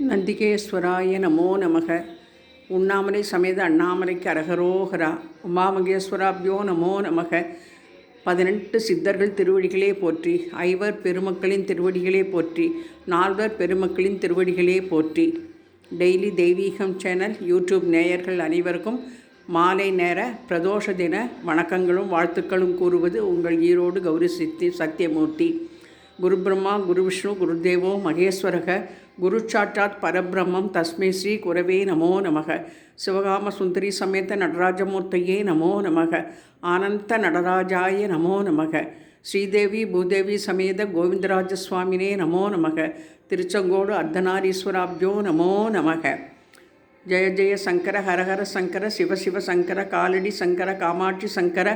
நந்திகேஸ்வராய நமோ நமக. உண்ணாமலை சமேத அண்ணாமலைக்கு அரகரோகரா. உமாமகேஸ்வராபியோ நமோ நமக. 18 சித்தர்கள் திருவடிகளே போற்றி. 5 பெருமக்களின் திருவடிகளே போற்றி. 4 பெருமக்களின் திருவடிகளே போற்றி. டெய்லி தெய்வீகம் சேனல் யூடியூப் நேயர்கள் அனைவருக்கும் மாலை நேர பிரதோஷ தின வணக்கங்களும் வாழ்த்துக்களும் கூறுவது உங்கள் ஈரோடு கௌரி சத்தியமூர்த்தி. குரு பிரம்மா குரு விஷ்ணு குருதேவோ மகேஸ்வரக குரு சாட்சாத் பரபிரம்மம் தஸ்மை ஸ்ரீ குரவே நமோ நமக. சிவகாம சுந்தரி சமேத நடராஜமூர்த்தையே நமோ நமக. ஆனந்த நடராஜாய நமோ நமக. ஸ்ரீதேவி பூதேவி சமேத கோவிந்தராஜ சுவாமினே நமோ நமக. திருச்செங்கோடு அர்த்தநாரீஸ்வராப்ஜோ நமோ நமக. ஜெய ஜெய சங்கர ஹரஹர சங்கர சிவ சிவ சங்கர காலடி சங்கர காமாட்சி சங்கர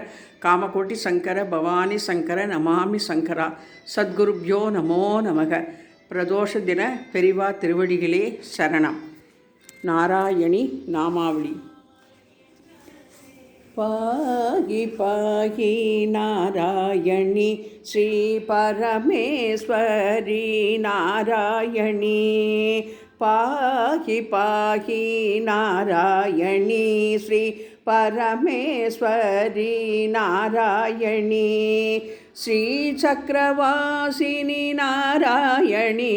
காமகோட்டி சங்கர பவானி சங்கர நமாமி சங்கரா. சத்குருப்யோ நமோ நமக. பிரதோஷ தின பெரிவா திருவடிகளே சரணம். நாராயணி நாமாவளி. பாகி பாகி நாராயணி ஸ்ரீ பரமேஸ்வரி நாராயணி. பாகி பாகி நாராயணி ஸ்ரீ பரமேஸ்வரி நாராயணி. ஸ்ரீ சக்கரவாசினி நாராயணி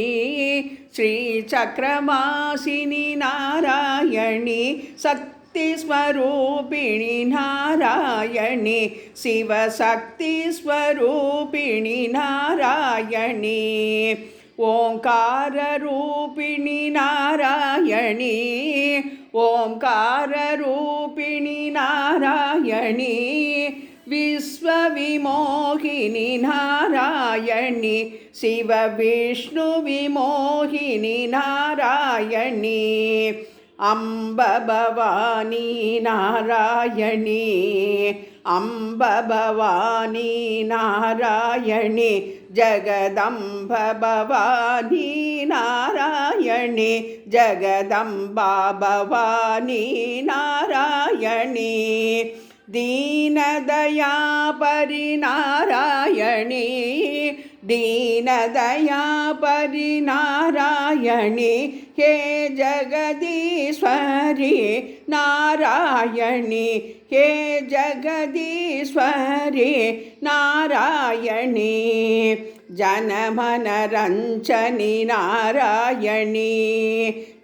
ஸ்ரீ சக்கரவாசினி நாராயணி. சக்தி ஸ்வரூபிணி நாராயணி சிவசக்தி ஸ்வரூபிணி நாராயணி. ஓங்கார ரூபிணி நாராயணி ஓங்கார ரூபிணி நாராயணி. விஸ்வவிமோகினி நாராயணி சிவ விஷ்ணு விமோகினி நாராயணி. அம்ப பவானி நாராயணி அம்ப பவானி நாராயணி. ஜகதம்ப பவானி நாராயணி ஜகதம்பா பவானி நாராயணி. தீனதயா பரிநாராயணி தீனதயா பரிநாராயணி. ஹே ஜகதீஸ்வரி நாராயணி ஹே ஜகதீஸ்வரி நாராயணி. ஜனமனரஞ்சனி நாராயணி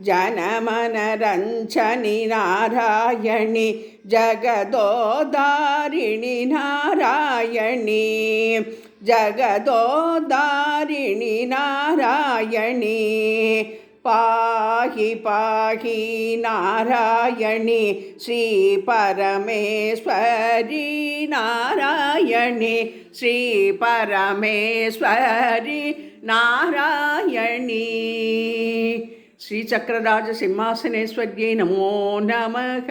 ஜனமனரஞ்சனி நாராயணி. ஜகதோதாரிணி நாராயணி ஜகதோதாரிணி நாராயணி. பாகி பாகி நாராயணி ஸ்ரீ பரமேஸ்வரி நாராயணி ஸ்ரீ பரமேஸ்வரி நாராயணி. ஸ்ரீ சக்கரராஜ சிம்மாசனேஸ்வரியை நமோ நமக.